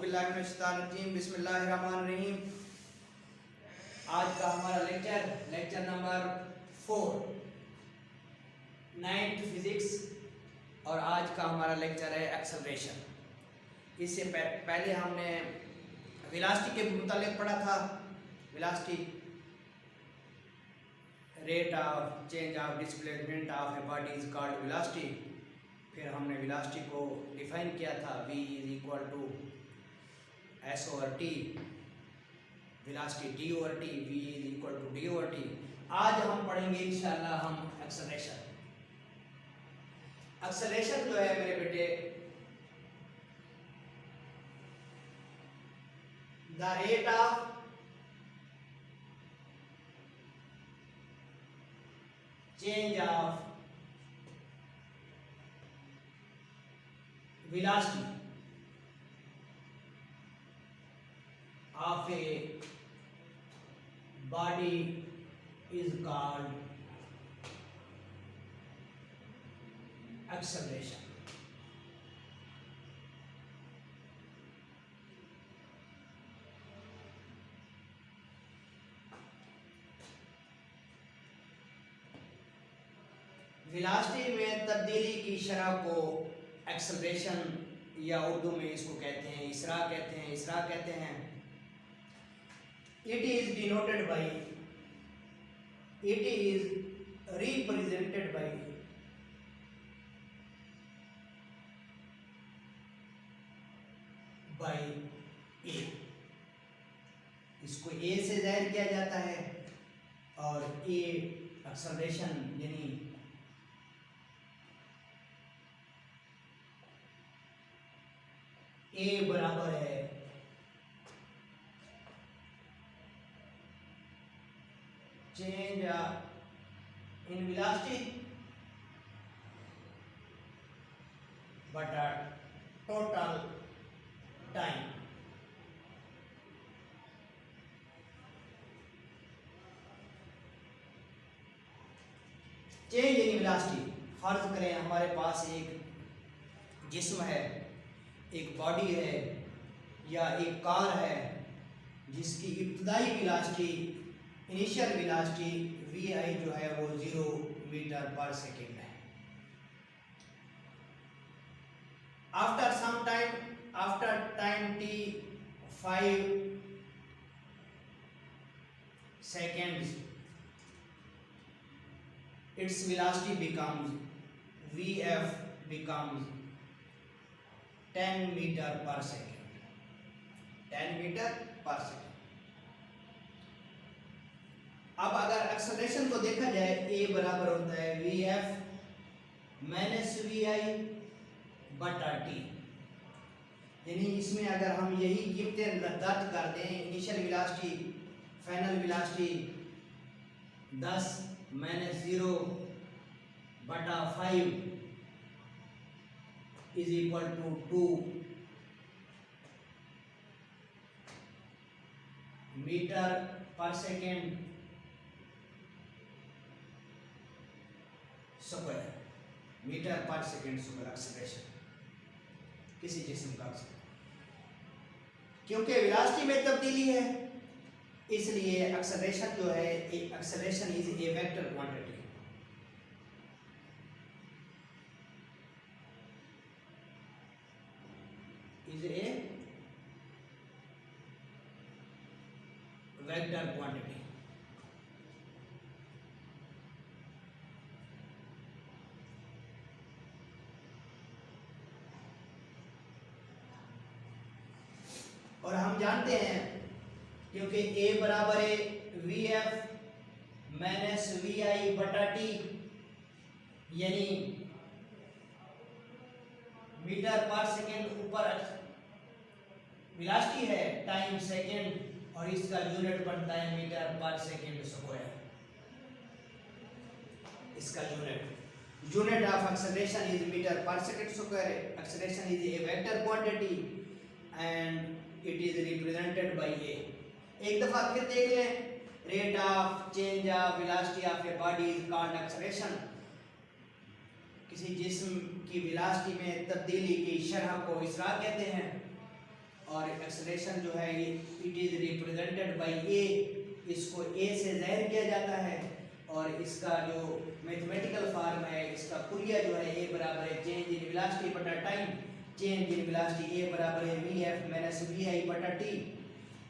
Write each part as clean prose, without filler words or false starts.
औज़ुबिल्लाहिमिनश्शैतानिर्रजीम बिस्मिल्लाहिर्रहमानिर्रहीम। आज का हमारा लेक्चर नंबर 4 9th फिजिक्स और आज का हमारा लेक्चर है एक्सेलरेशन। इससे पहले हमने वेलोसिटी के मुतालिक पढ़ा था। Velocity rate of change of displacement of a body is called velocity. फिर हमने वेलोसिटी को डिफाइन किया था, v is equal to s over t, velocity d over t, v is equal to d over t। आज हम पढ़ेंगे इंशाल्लाह हम एक्सेलरेशन। एक्सेलरेशन जो है मेरे बेटे, the rate of change of velocity of a body is called acceleration। Velocity में तब्दीली की शरह को एक्सेलरेशन या उर्दू में इसको कहते हैं इसरा कहते हैं। It is denoted by, it is represented by a. इसको ए से जाहिर किया जाता है और ए एक्सेलरेशन यानी ए बराबर है चेंज इन वेलोसिटी बटा total time. Change in velocity, फर्ज करें हमारे पास एक जिस्म है, एक बॉडी है या एक कार है जिसकी इब्तदाई वेलोसिटी, इनिशियल वेलोसिटी vi जो है वो 0 मीटर पर सेकेंड है। After time t 5 seconds its velocity becomes vf becomes 10 metre पर सेकेंड, 10 मीटर पर सेकेंड। अब अगर एक्सेलरेशन को देखा जाए, ए बराबर होता है वी एफ माइनस वी आई बटा टी। यानी इसमें अगर हम यही गिनतें दर्ज कर दें, initial velocity, final velocity 10 minus 0 बटा 5 is equal to 2 मीटर पर सेकेंड स्क्वायर, मीटर पर सेकेंड स्क्वायर एक्सेलरेशन किसी जिस्म का। क्योंकि वेलोसिटी में तब्दीली है इसलिए एक्सेलरेशन जो है, acceleration is a vector quantity. is a vector quantity। और हम जानते हैं क्योंकि a बराबर है वी एफ माइनस वी आई बटा टी, यानी मीटर पर सेकेंड ऊपर वेलोसिटी है, टाइम सेकेंड और इसका यूनिट बनता है मीटर पर सेकेंड स्क्वायर। इसका unit of acceleration is metre पर second square. Acceleration is a vector quantity and it is represented by a. एक दफा फिर देख लें, rate of change of velocity of a body is called acceleration. किसी जिस्म की वेलोसिटी में तब्दीली की शरह को इसरा कहते हैं और एक्सेलरेशन जो है ये इट इज रिप्रेजेंटेड बाय ए, इसको ए से ज़ाहिर किया जाता है और इसका जो मैथमेटिकल फॉर्म है इसका कुलिया जो है ए बराबर है चेंज इन वेलोसिटी बटा टाइम, चेंज इन वेलोसिटी ए बराबर है वी एफ माइनस वी आई बटा टी।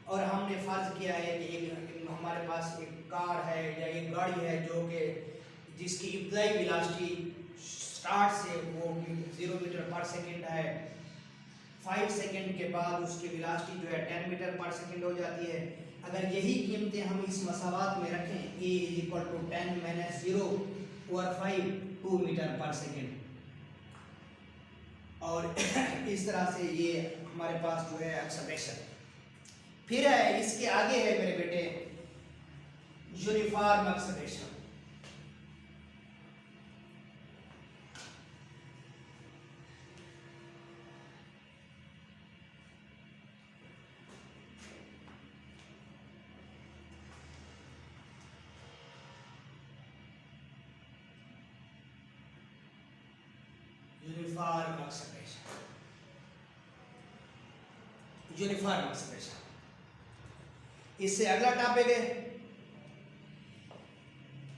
और हमने फर्ज किया है कि एक हमारे पास एक कार है या एक गाड़ी है जो कि जिसकी इब्तदाई वेलोसिटी स्टार्ट से वो 0 मीटर पर सेकंड है, 5 सेकंड के बाद उसकी वेलोसिटी जो है 10 मीटर पर सेकंड हो जाती है। अगर यही कीमतें हम इस मसावात में रखें a = 10 - 0 और 5 2 मीटर पर सेकंड, और इस तरह से ये हमारे पास जो है एक्सेलरेशन। फिर है इसके आगे है मेरे बेटे uniform acceleration. Uniform acceleration, uniform acceleration. इससे अगला टॉपिक है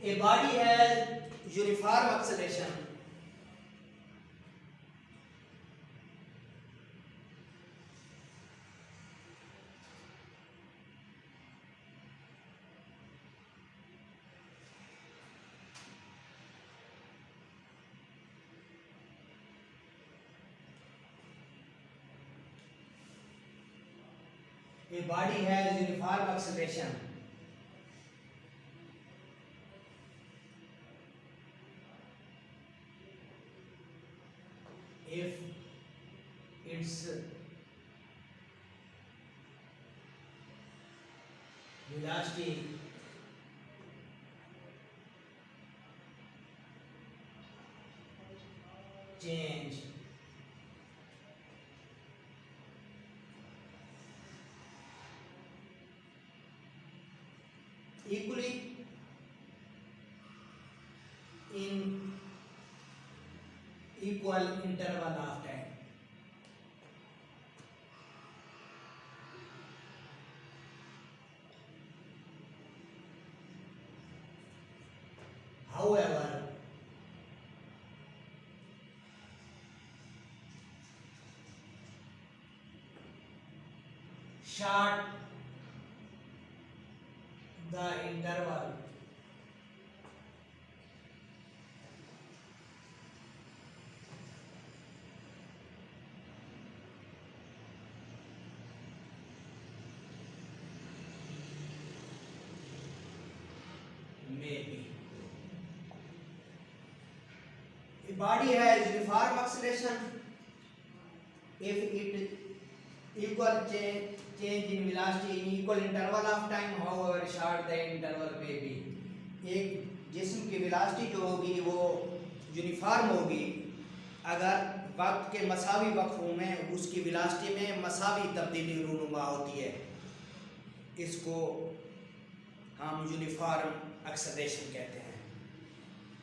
a body has uniform acceleration A body has uniform acceleration if its velocity change equally in equal interval of time. However, short the interval may be. A body has uniform acceleration if it equal change in velocity in equal interval of time, however short the interval may be. एक जिस्म की velocity जो होगी वो uniform होगी अगर वक्त के मसावी वक्फों में उसकी वेलोसिटी में मसावी तब्दीली रूनुमा होती है। इसको हम यूनिफॉर्म एक्सेलरेशन कहते हैं।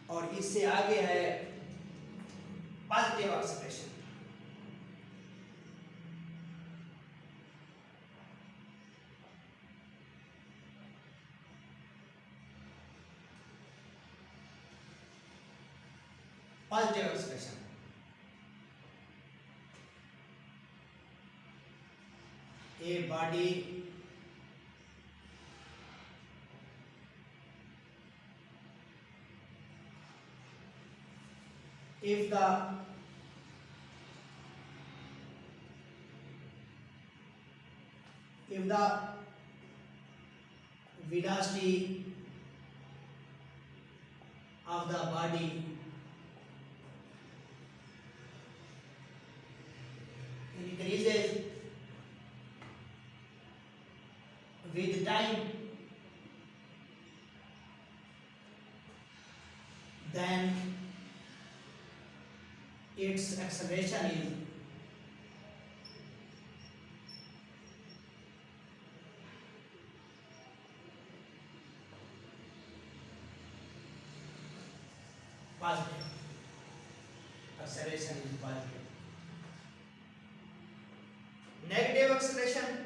और इससे आगे है positive acceleration. Positive acceleration. A body if the velocity of the body increases with time, then its acceleration is positive. Acceleration is positive. Negative acceleration.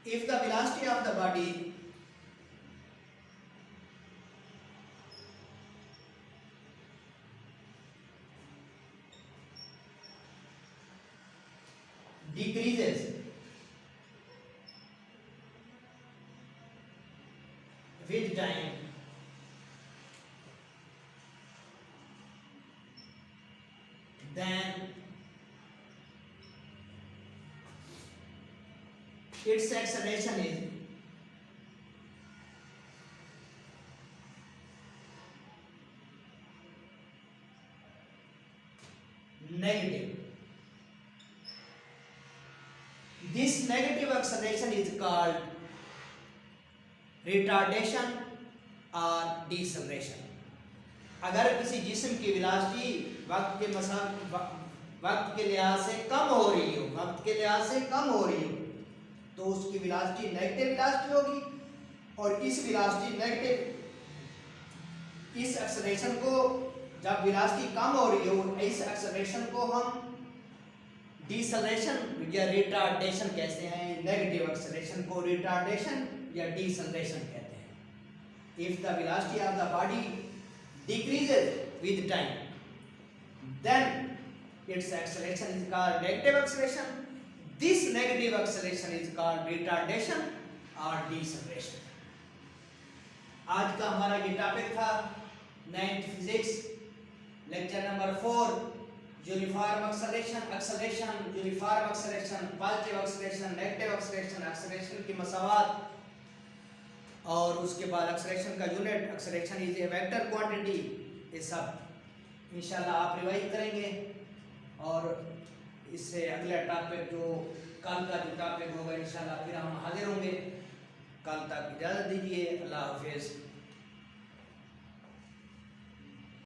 If the velocity of the body decreases with time, then its acceleration is negative. This negative acceleration is called retardation और deceleration. अगर किसी जिस्म की velocity वक्त के लिहाज से कम हो रही हो, तो उसकी वेलोसिटी नेगेटिव वेलोसिटी होगी, और इस वेलोसिटी नेगेटिव इस एक्सेलरेशन को, जब वेलोसिटी कम हो रही हो, इस एक्सेलरेशन को हम डिसेलरेशन या रिटार्डेशन कहते हैं. नेगेटिव एक्सेलरेशन को रिटार्डेशन या डिसेलरेशन कहते हैं. If the velocity of the body decreases with time, then its acceleration is called negative acceleration. This negative acceleration is called retardation or deceleration. आज का हमारा ये टॉपिक था 9th physics lecture number 4, uniform acceleration, uniform acceleration, positive acceleration, negative acceleration, acceleration की मसावात, और उसके बाद acceleration का unit, acceleration is a vector quantity. ये सब इंशाल्लाह आप रिवाइज करेंगे, और इससे अगला टॉपिक जो कल का जो टॉपिक होगा इंशाल्लाह फिर हम हाजिर होंगे. कल तक इजाज़त दीजिए. अल्लाह हाफिज़.